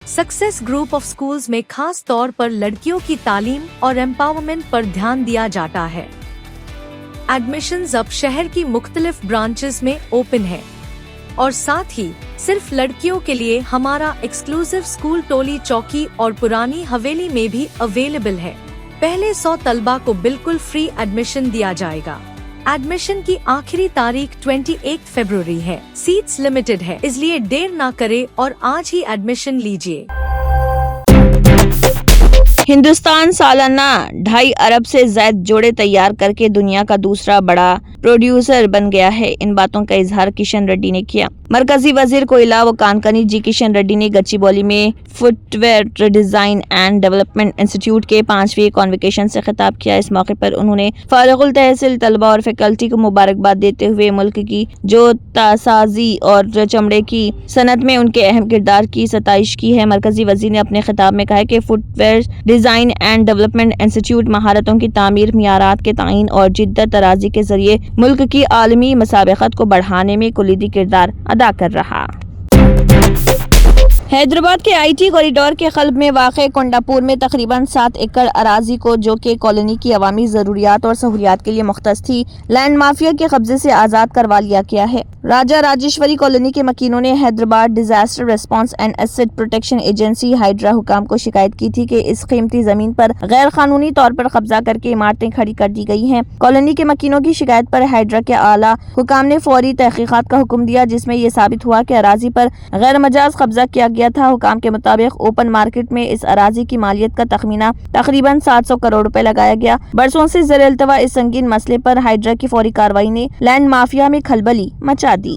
Success group of schools में खास तौर पर लड़कियों की तालीम और एम्पावरमेंट पर ध्यान दिया जाता है। एडमिशंस अब शहर की मुख्तलिफ ब्रांचेस में ओपन है और साथ ही सिर्फ लड़कियों के लिए हमारा एक्सक्लूसिव स्कूल टोली चौकी और पुरानी हवेली में भी अवेलेबल है। पहले 100 तलबा को बिल्कुल फ्री एडमिशन दिया जाएगा। एडमिशन की आखिरी तारीख 28 फरवरी है। सीट्स लिमिटेड है, इसलिए देर ना करें और आज ही एडमिशन लीजिए। हिंदुस्तान सालाना 2.5 अरब से ज्यादा जोड़े तैयार करके दुनिया का दूसरा बड़ा प्रोड्यूसर बन गया है। इन बातों का इजहार किशन रेड्डी ने किया। मरकजी वजीर कोयला व कानकनी जी किशन रेड्डी ने गच्चीबौली में footwear design and development institute के 5वीं कॉन्वोकेशन से खिताब किया। इस मौके पर उन्होंने फारिगुल तहसील तलबा और फैकल्टी को मुबारकबाद देते हुए मुल्क की जो तासाजी और चमड़े की सनत में उनके अहम किरदार की सताइश की है। मरकजी वजीर ने अपने खिताब में कहा कि footwear design and development institute महारतों की तामीर, मियारात के तायीन और जिद्दत तराजी के जरिए मुल्क की आलमी मसाबकत को बढ़ाने में कुलीदी किरदार अदा कर रहा। हैदराबाद के आईटी कॉरिडोर के कल्ब में वाक़ कोंडापुर में तकरीबन 7 एकड़ अराजी को, जो कि कॉलोनी की अवामी ज़रूरियात और सहूलियात के लिए मुख्तस थी, लैंड माफिया के कब्जे से आज़ाद करवा लिया गया है। राजा राजेश्वरी कॉलोनी के मकीनों ने Hyderabad disaster response and asset protection agency HYDRAA हुकाम को शिकायत की थी कि इस कीमती जमीन पर गैर कानूनी तौर पर कब्जा करके इमारतें खड़ी कर दी गई हैं। कॉलोनी के मकीनों की शिकायत पर हाइड्रा के आला हुकाम ने फौरी तहकीकात का हुक्म दिया, जिसमें यह साबित हुआ कि अराजी पर गैर मजाज कब्जा किया गया था। हुकाम के मुताबिक ओपन मार्केट में इस अराजी की मालियत का तखमीना तकरीबन 700 करोड़ रुपए लगाया गया। बरसों से ज़ेर-ए-इल्तवा इस संगीन मसले पर हाइड्रा की फौरी कार्रवाई ने लैंड माफिया में खलबली मचा दी।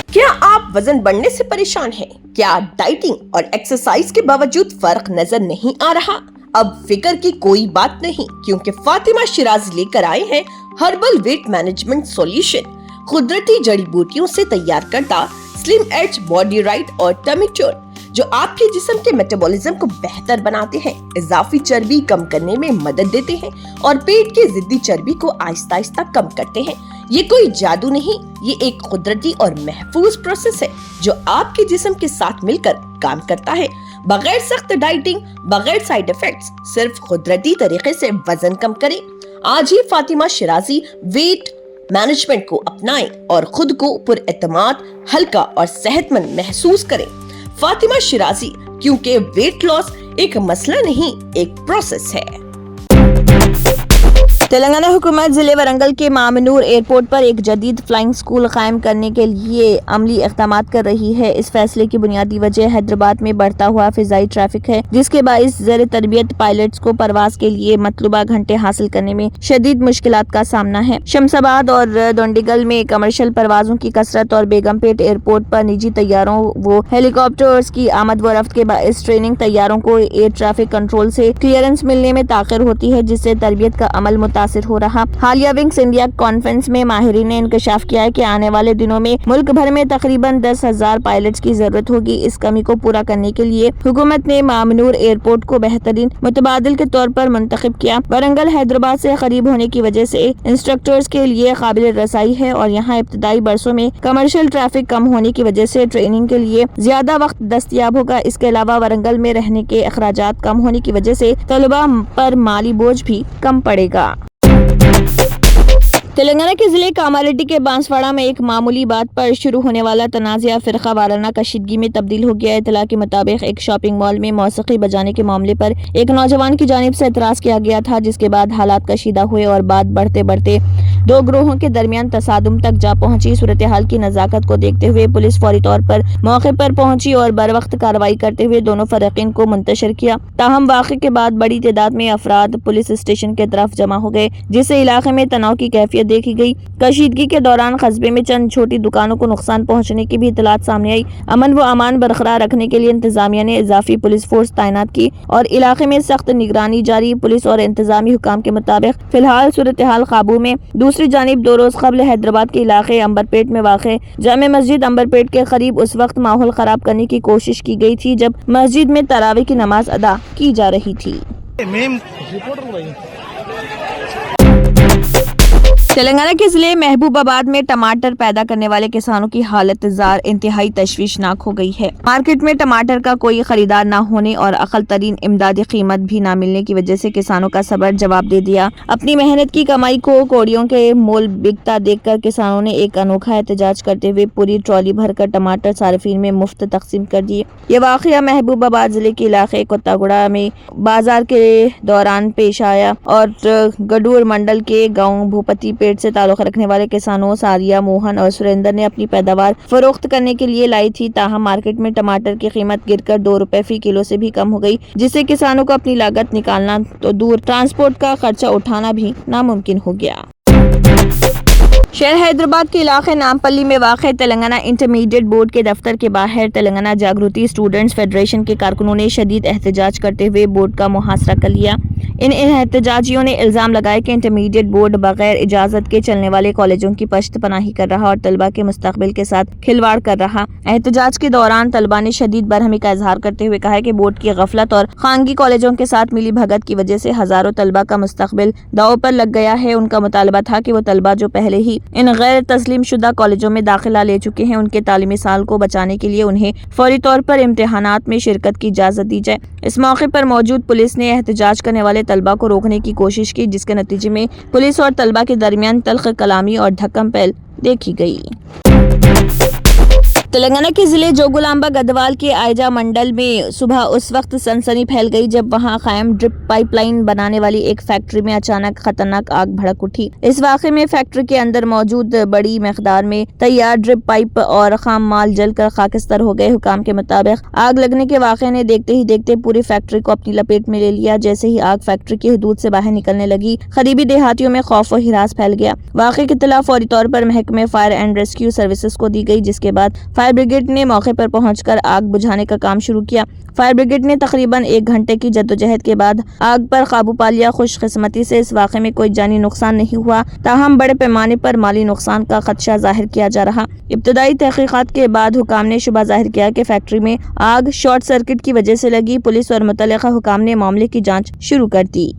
क्या आप वजन बढ़ने से परेशान हैं? क्या डाइटिंग और एक्सरसाइज के बावजूद फर्क नजर नहीं आ रहा? अब फिक्र की कोई बात नहीं, क्योंकि फातिमा शिराजी लेकर आए हैं हर्बल वेट मैनेजमेंट सॉल्यूशन। कुदरती जड़ी बूटियों से तैयार करता स्लिम एज बॉडी राइट और टमी टोन, जो आपके जिस्म के मेटाबॉलिज्म को बेहतर बनाते हैं, इजाफी चर्बी कम करने में मदद देते हैं और पेट की जिद्दी चर्बी को आहिस्ता आहिस्ता कम करते हैं। ये कोई जादू नहीं, ये एक कुदरती और महफूज प्रोसेस है जो आपके जिस्म के साथ मिलकर काम करता है, बगैर सख्त डाइटिंग, बगैर साइड इफेक्ट्स, सिर्फ कुदरती तरीके से वजन कम करें। आज ही फातिमा शिराजी वेट मैनेजमेंट को अपनाएं और खुद को पुरएतमाद, हल्का और सेहतमंद महसूस करें। फातिमा शिराजी, क्योंकि वेट लॉस एक मसला नहीं, एक प्रोसेस है। तेलंगाना हुकूमत जिले वरंगल के मामनूर एयरपोर्ट पर एक जदीद फ्लाइंग स्कूल कायम करने के लिए अमली इक़दामात कर रही है। इस फैसले की बुनियादी वजह हैदराबाद में बढ़ता हुआ फिजाई ट्रैफिक है, जिसके बाइस ज़ेर तरबियत पायलट्स को परवाज के लिए मतलूबा घंटे हासिल करने में शदीद मुश्किलात का सामना है। शमशाबाद और दोंडीगल में कमर्शियल परवाजों की कसरत और बेगमपेट एयरपोर्ट पर निजी तैयारों व हेलीकॉप्टर्स की आमद व रफ्त के बाइस ट्रेनिंग तैयारों को एयर ट्रैफिक कंट्रोल से क्लियरेंस मिलने में ताख़िर होती है, जिससे तरबियत का अमल मुतासिर हो रहा। हालिया विंग्स इंडिया कॉन्फ्रेंस में माहिरीन ने इंकशाफ किया है कि आने वाले दिनों में मुल्क भर में तकरीबन 10,000 पायलट्स की जरूरत होगी। इस कमी को पूरा करने के लिए हुकूमत ने मामनूर एयरपोर्ट को बेहतरीन मुतबादिल के तौर पर मुंतखब किया। वरंगल हैदराबाद से करीब होने की वजह से इंस्ट्रक्टर्स के लिए काबिल रसाई है और यहाँ इब्तदाई बरसों में कमर्शियल ट्रैफिक कम होने की वजह से ट्रेनिंग के लिए ज्यादा वक्त दस्तयाब होगा। इसके अलावा वरंगल में रहने के अखराजात कम होने की वजह से तलबा पर माली बोझ भी कम पड़ेगा। तेलंगाना के जिले कामारेड्डी के बांसवाड़ा में एक मामूली बात पर शुरू होने वाला तनाज़ा फिरका वाराना कशीदगी में तब्दील हो गया है। इत्तला के मुताबिक एक शॉपिंग मॉल में मौसीकी बजाने के मामले पर एक नौजवान की जानिब से एतराज किया गया था, जिसके बाद हालात कशीदा हुए और बात बढ़ते बढ़ते दो ग्रोहों के दरमियान तसादुम तक जा पहुंची। सूरत हाल की नज़ाकत को देखते हुए पुलिस फौरी तौर पर मौके पर पहुंची और बर वक्त कार्रवाई करते हुए दोनों फरीकीन को मुंतशिर किया। ताहम वाक़े के बाद बड़ी तादाद में अफराद पुलिस स्टेशन के तरफ जमा हो गए, जिससे इलाके में तनाव की कैफियत देखी गई। कशीदगी के दौरान कस्बे में चंद छोटी दुकानों को नुकसान पहुंचने की भी इतलात सामने आई। अमन व अमान बरकरार रखने के लिए इंतजामिया ने इजाफी पुलिस फोर्स तैनात की और इलाके में सख्त निगरानी जारी। पुलिस और इंतजामी हुकाम के मुताबिक फिलहाल सूरत हाल काबू में। दूसरी जानिब 2 रोज कबल हैदराबाद के इलाके अंबरपेट में वाक़े जामे मस्जिद अंबरपेट के करीब उस वक्त माहौल खराब करने की कोशिश की गई थी जब मस्जिद में तरावी की नमाज अदा की जा रही थी। تلنگانہ کے ضلع محبوب آباد میں ٹماٹر پیدا کرنے والے کسانوں کی حالت زار انتہائی تشویشناک ہو گئی ہے۔ مارکیٹ میں ٹماٹر کا کوئی خریدار نہ ہونے اور اقل ترین امدادی قیمت بھی نہ ملنے کی وجہ سے کسانوں کا صبر جواب دے دیا۔ اپنی محنت کی کمائی کو کوڑیوں کے مول بکتا دیکھ کر کسانوں نے ایک انوکھا احتجاج کرتے ہوئے پوری ٹرالی بھر کر ٹماٹر صارفین میں مفت تقسیم کر دیے۔ یہ واقعہ محبوب آباد ضلع کے علاقے کتاگوڑا میں بازار کے دوران پیش آیا اور گڈور منڈل کے گاؤں بھوپتی پیٹ سے تعلق رکھنے والے کسانوں ساریہ، موہن اور سریندر نے اپنی پیداوار فروخت کرنے کے لیے لائی تھی، تاہم مارکیٹ میں ٹماٹر کی قیمت گر کر 2 روپے فی کلو سے بھی کم ہو گئی، جس سے کسانوں کو اپنی لاگت نکالنا تو دور ٹرانسپورٹ کا خرچہ اٹھانا بھی ناممکن ہو گیا۔ شہر حیدرآباد کے علاقے نامپلی میں واقع تلنگانہ انٹرمیڈیٹ بورڈ کے دفتر کے باہر تلنگانہ جاگرتی اسٹوڈنٹس فیڈریشن کے کارکنوں نے شدید احتجاج کرتے ہوئے بورڈ کا محاصرہ کر لیا۔ ان احتجاجیوں نے الزام لگایا کہ انٹرمیڈیٹ بورڈ بغیر اجازت کے چلنے والے کالجوں کی پشت پناہی کر رہا اور طلبہ کے مستقبل کے ساتھ کھلواڑ کر رہا۔ احتجاج کے دوران طلبہ نے شدید برہمی کا اظہار کرتے ہوئے کہا کہ بورڈ کی غفلت اور خانگی کالجوں کے ساتھ ملی بھگت کی وجہ سے ہزاروں طلبہ کا مستقبل داؤ پر لگ گیا ہے۔ ان کا مطالبہ تھا کہ وہ طلبہ جو پہلے ہی ان غیر تسلیم شدہ کالجوں میں داخلہ لے چکے ہیں، ان کے تعلیمی سال کو بچانے کے لیے انہیں فوری طور پر امتحانات میں شرکت کی اجازت دی جائے۔ اس موقع پر موجود پولیس نے احتجاج کرنے والے طلبہ کو روکنے کی کوشش کی، جس کے نتیجے میں پولیس اور طلبہ کے درمیان تلخ کلامی اور دھکم پھیل دیکھی گئی۔ تلنگانہ کے ضلع جوگلامبا گدوال کے آئجا منڈل میں صبح اس وقت سنسنی پھیل گئی جب وہاں قائم ڈرپ پائپ لائن بنانے والی ایک فیکٹری میں اچانک خطرناک آگ بھڑک اٹھی۔ اس واقعے میں فیکٹری کے اندر موجود بڑی مقدار میں تیار ڈرپ پائپ اور خام مال جل کر خاکستر ہو گئے۔ حکام کے مطابق آگ لگنے کے واقعے نے دیکھتے ہی دیکھتے پوری فیکٹری کو اپنی لپیٹ میں لے لیا۔ جیسے ہی آگ فیکٹری کی حدود سے باہر نکلنے لگی، قریبی دیہاتیوں میں خوف و ہراس پھیل گیا۔ واقعے کی اطلاع فوری طور پر محکمہ فائر اینڈ ریسکیو سروسز کو دی گئی، جس کے بعد فائر بریگیڈ نے موقع پر پہنچ کر آگ بجھانے کا کام شروع کیا۔ فائر بریگیڈ نے تقریباً 1 گھنٹے کی جدوجہد کے بعد آگ پر قابو پا لیا۔ خوش قسمتی سے اس واقعے میں کوئی جانی نقصان نہیں ہوا، تاہم بڑے پیمانے پر مالی نقصان کا خدشہ ظاہر کیا جا رہا۔ ابتدائی تحقیقات کے بعد حکام نے شبہ ظاہر کیا کہ فیکٹری میں آگ شارٹ سرکٹ کی وجہ سے لگی۔ پولیس اور متعلقہ حکام نے معاملے کی جانچ شروع کر دی۔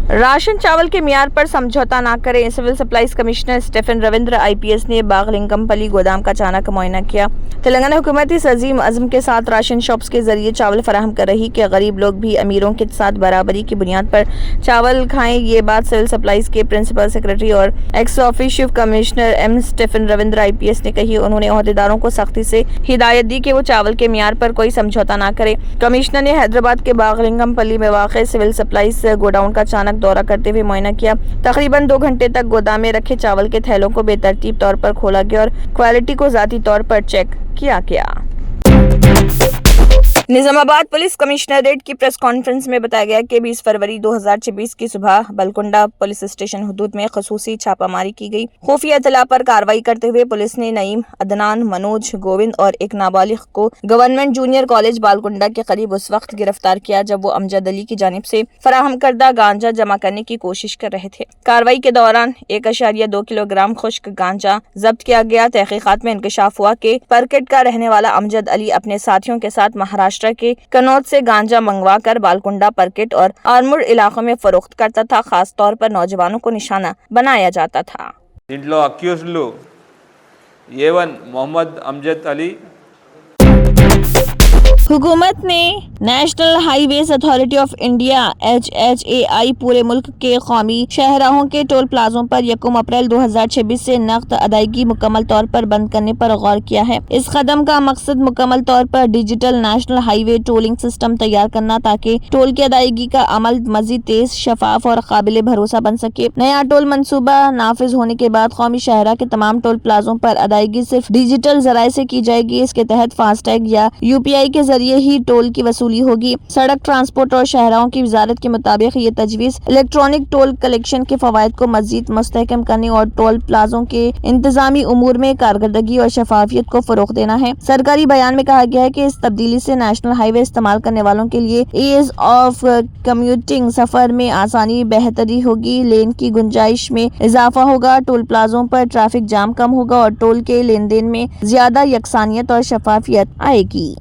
راشن چاول کے معیار پر سمجھوتہ نہ کریں، civil supplies commissioner Stephen Ravinder IPS نے باغلنگم-پلی گودام کا اچانک معائنہ کیا۔ تلنگانہ حکومت اس عظیم عزم کے ساتھ راشن شاپس کے ذریعے چاول فراہم کر رہی کہ غریب لوگ بھی امیروں کے ساتھ برابری کی بنیاد پر چاول کھائیں۔ یہ بات سول سپلائز کے پرنسپل سیکرٹری اور ex officio commissioner Stephen Ravinder IPS نے کہی۔ انہوں نے عہدیداروں کو سختی سے ہدایت دی کہ وہ چاول کے معیار پر کوئی سمجھوتہ نہ کرے۔ کمشنر نے حیدرآباد کے باغلنگم-پلی میں واقع سول سپلائز گوڈاؤن کا اچانک دورہ کرتے ہوئے معائنہ کیا۔ تقریباً 2 گھنٹے تک گودام میں رکھے چاول کے تھیلوں کو بے ترتیب طور پر کھولا گیا اور کوالٹی کو ذاتی طور پر چیک کیا گیا۔ نظام آباد پولیس کمشنریٹ کی پریس کانفرنس میں بتایا گیا کہ 20 فروری 2026 کی صبح بلکنڈہ پولیس اسٹیشن حدود میں خصوصی چھاپہ ماری کی گئی۔ خفیہ اطلاع پر کارروائی کرتے ہوئے پولیس نے نعیم، عدنان، منوج، گووند اور ایک نابالغ کو گورنمنٹ جونیئر کالج بالکنڈہ کے قریب اس وقت گرفتار کیا جب وہ امجد علی کی جانب سے فراہم کردہ گانجا جمع کرنے کی کوشش کر رہے تھے۔ کارروائی کے دوران 1.2 کلو گرام خشک گانجا ضبط کیا گیا۔ تحقیقات میں انکشاف ہوا کہ پرکٹ کا رہنے والا امجد علی اپنے ساتھیوں کے ساتھ مہاراشٹر کے کنوج سے گانجا منگوا کر بالکنڈہ، پرکٹ اور آرموڈ علاقوں میں فروخت کرتا تھا۔ خاص طور پر نوجوانوں کو نشانہ بنایا جاتا تھا۔ దీంట్లో అక్యూజ్డ్లు A1 మొహమ్మద్ అమ్జద్ అలీ حکومت نے national highways authority of India NHAI پورے ملک کے قومی شاہراہوں کے ٹول پلازوں پر 1 اپریل 2026 سے نقد ادائیگی مکمل طور پر بند کرنے پر غور کیا ہے۔ اس قدم کا مقصد مکمل طور پر ڈیجیٹل نیشنل ہائی وے ٹولنگ سسٹم تیار کرنا تاکہ ٹول کی ادائیگی کا عمل مزید تیز، شفاف اور قابل بھروسہ بن سکے۔ نیا ٹول منصوبہ نافذ ہونے کے بعد قومی شاہراہ کے تمام ٹول پلازوں پر ادائیگی صرف ڈیجیٹل ذرائع سے کی جائے گی۔ اس کے تحت فاسٹیگ یا UPI کے ذریعے ہی ٹول کی وصولی ہوگی۔ سڑک ٹرانسپورٹ اور شاہراہوں کی وزارت کے مطابق یہ تجویز الیکٹرانک ٹول کلیکشن کے فوائد کو مزید مستحکم کرنے اور ٹول پلازوں کے انتظامی امور میں کارکردگی اور شفافیت کو فروغ دینا ہے۔ سرکاری بیان میں کہا گیا ہے کہ اس تبدیلی سے نیشنل ہائی وے استعمال کرنے والوں کے لیے ایز آف کمیوٹنگ، سفر میں آسانی، بہتری ہوگی، لین کی گنجائش میں اضافہ ہوگا، ٹول پلازوں پر ٹریفک جام کم ہوگا اور ٹول کے لین دین میں زیادہ یکسانیت اور شفافیت آئے گی۔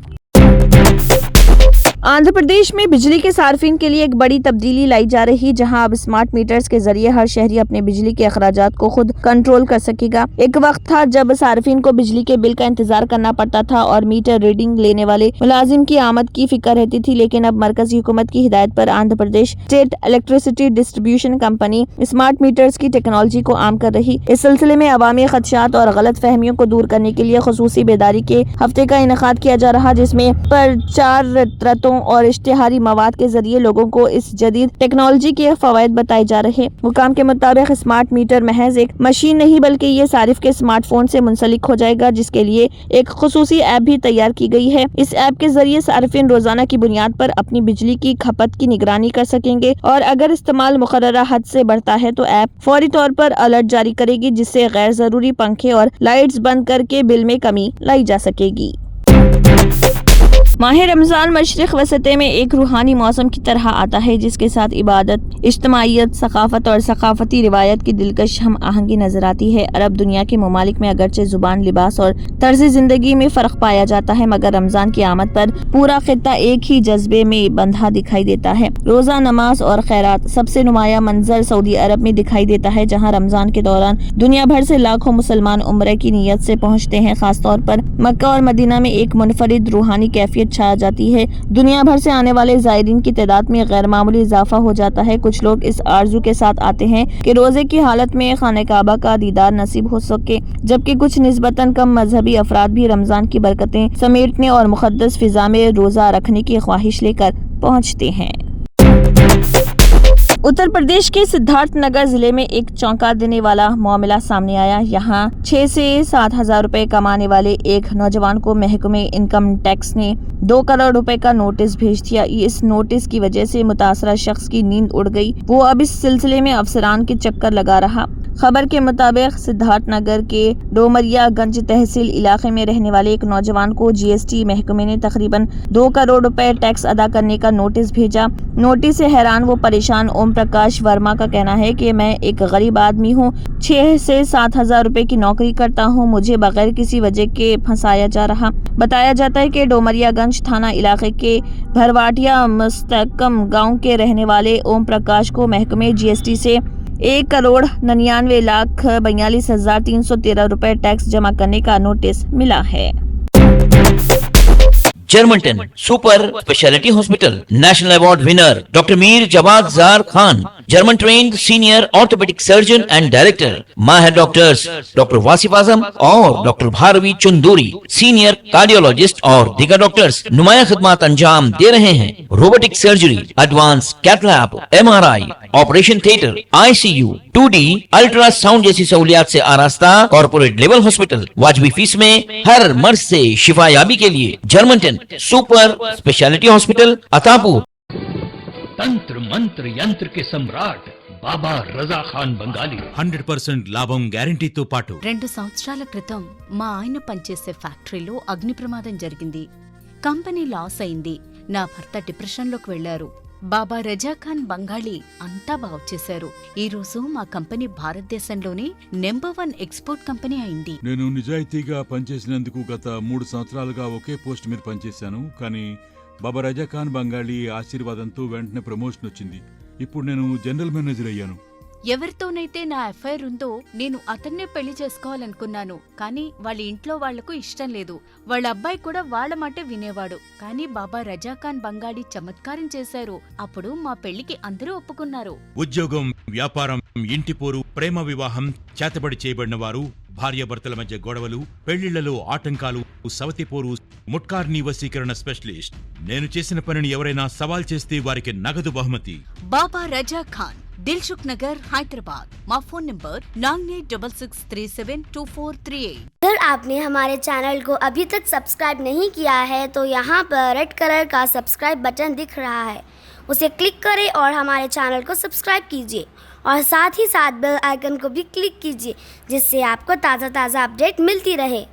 आंध्र प्रदेश में बिजली के सार्फिन के लिए एक बड़ी तब्दीली लाई जा रही, जहां अब स्मार्ट मीटर्स के जरिए हर शहरी अपने बिजली के अखराजात को खुद कंट्रोल कर सकेगा। एक वक्त था जब सार्फिन को बिजली के बिल का इंतजार करना पड़ता था और मीटर रीडिंग लेने वाले मुलाजिम की आमद की फिक्र रहती थी, लेकिन अब मरकजी हुकूमत की हिदायत पर Andhra Pradesh state electricity distribution company smart meters की टेक्नोलॉजी को आम कर रही। इस सिलसिले में अवामी खदशात और गलत फहमियों को दूर करने के लिए खुसूसी बेदारी के हफ्ते का इनेकाद किया जा रहा, जिसमें प्रचार रतों और इश्तिहारी मवाद के जरिए लोगों को इस जदीद टेक्नोलॉजी के फवायद बताए जा रहे। हुकाम के मुताबिक स्मार्ट मीटर महज एक मशीन नहीं बल्कि ये सारिफ के स्मार्टफोन से मुंसलिक हो जाएगा, जिसके लिए एक खुसूसी ऐप भी तैयार की गई है। इस ऐप के जरिए सारिफिन रोजाना की बुनियाद पर अपनी बिजली की खपत की निगरानी कर सकेंगे और अगर इस्तेमाल मुकर्ररा हद से बढ़ता है तो ऐप फौरी तौर पर अलर्ट जारी करेगी, जिससे गैर जरूरी पंखे और लाइट्स बंद करके बिल में कमी लाई जा सकेगी। माह रमजान मशरिक वसते में एक रूहानी मौसम की तरह आता है, जिसके साथ इबादत, इज्तमाइयत, सकाफत और सकाफती रिवायत की दिलकश हम आहंगी नजर आती है। अरब दुनिया के ममालिक में अगरचे जुबान, लिबास और तर्ज जिंदगी में फर्क पाया जाता है, मगर रमजान की आमद पर पूरा खित्ता एक ही जज्बे में बंधा दिखाई देता है। रोजा, नमाज और खैरात सबसे नुमाया मंजर सऊदी अरब में दिखाई देता है, जहाँ रमजान के दौरान दुनिया भर से लाखों मुसलमान उम्रे की नीयत से पहुँचते हैं। खासतौर पर मक्का और मदीना में एक मुनफरिद रूहानी कैफियत छा जाती है। दुनिया भर से आने वाले ज़ायरीन की तादाद में गैर मामूली इजाफा हो जाता है। कुछ लोग इस आरजू के साथ आते हैं कि रोजे की हालत में खाने काबा का दीदार नसीब हो सके, जबकि कुछ निस्बतन कम मजहबी अफराद भी रमजान की बरकतें समेटने और मुकद्दस फिजा में रोजा रखने की ख्वाहिश लेकर पहुँचते हैं। उत्तर प्रदेश के सिद्धार्थ नगर जिले में एक चौंका देने वाला मामला सामने आया। यहाँ 6 से 7 हजार रुपए कमाने वाले एक नौजवान को महकमे इनकम टैक्स ने 2 करोड़ रुपए का नोटिस भेज दिया। इस नोटिस की वजह से मुतासरा शख्स की नींद उड़ गई। वो अब इस सिलसिले में अफसरान के चक्कर लगा रहा। खबर के मुताबिक सिद्धार्थ नगर के डोमरियागंज तहसील इलाके में रहने वाले एक नौजवान को जीएसटी महकमे ने तकरीबन 2 करोड़ रुपए टैक्स अदा करने का नोटिस भेजा। नोटिस से हैरान वो परेशान ओम प्रकाश वर्मा का कहना है कि मैं एक गरीब आदमी हूँ, 6 से 7 हजार रुपए की नौकरी करता हूँ, मुझे बगैर किसी वजह के फंसाया जा रहा। बताया जाता है कि डोमरियागंज थाना इलाके के भरवाटिया मुस्तकम गाँव के रहने वाले ओम प्रकाश को महकमे जीएसटी से 1,99,42,313 रुपए टैक्स जमा करने का नोटिस मिला है। Germanten super speciality hospital national award winner doctor Mir Jawad Zar Khan, German trained senior orthopaedic surgeon and director, माहिर डॉक्टर्स डॉक्टर वासिफ आजम और doctor Bharavi Chanduri, senior cardiologist और दीगर डॉक्टर्स नुमाया खिदमत अंजाम दे रहे हैं। Robotic surgery, advance cath lab, MRI, operation theatre, ICU, 2D ultrasound जैसी सहूलियात से आरास्ता कॉर्पोरेट लेवल हॉस्पिटल, वाजबी फीस में हर मर्ज से शिफायाबी के लिए Germanton super speciality hospital Attapur. तंत्र मंत्र यंत्र के सम्राट బాబా రజా ఖాన్ బంగాలి 100% లాభం గ్యారెంటీతో పాటు 2 సంవత్సరాల క్రితం మా ఆయన పనిచేసే ఫ్యాక్టరీలో అగ్ని ప్రమాదం జరిగింది. కంపెనీ లాస్ అయింది. నా భర్త డిప్రెషన్లోకి వెళ్లారు. బాబా రజా ఖాన్ బంగాళీ అంతా బాగు చేశారు. ఈ రోజు మా కంపెనీ భారతదేశంలోనే నెంబర్ 1 ఎక్స్పోర్ట్ కంపెనీ అయింది. నేను నిజాయితీగా పనిచేసినందుకు గత 3 సంవత్సరాలుగా ఒకే పోస్ట్ మీద పనిచేశాను. కానీ బాబా రజా ఖాన్ బంగాళీ ఆశీర్వాదంతో వెంటనే ప్రమోషన్ వచ్చింది. ఇప్పుడు నేను జనరల్ మేనేజర్ అయ్యాను. ఎవరితోనైతే నా అఫైర్ ఉందో నేను అతన్నే పెళ్లి చేసుకోవాలనుకున్నాను. కానీ వాళ్ళ ఇంట్లో వాళ్లకు ఇష్టం లేదు. వాళ్ళ అబ్బాయి కూడా వాళ్ళ మాటే వినేవాడు. కానీ బాబా రజాఖాన్ బంగాళీ చమత్కారం చేశారు. అప్పుడు మా పెళ్లికి అందరూ ఒప్పుకున్నారు. ఉద్యోగం, వ్యాపారం, ఇంటి పోరు, ప్రేమ వివాహం, చేతబడి చేయబడిన వారు, భార్యాభర్తల మధ్య గొడవలు, పెళ్లిళ్లలో ఆటంకాలు, సవతిపోరు, ముట్కార్నీ వశీకరణ స్పెషలిస్ట్. నేను చేసిన పనిని ఎవరైనా సవాల్ చేస్తే వారికి నగదు బహుమతి. బాబా రజా ఖాన్, दिलसुख नगर, हैदराबाद। माँ फोन नंबर 9866372438। अगर आपने हमारे चैनल को अभी तक सब्सक्राइब नहीं किया है तो यहाँ पर रेड कलर का सब्सक्राइब बटन दिख रहा है, उसे क्लिक करें और हमारे चैनल को सब्सक्राइब कीजिए और साथ ही साथ बेल आइकन को भी क्लिक कीजिए, जिससे आपको ताज़ा अपडेट मिलती रहे।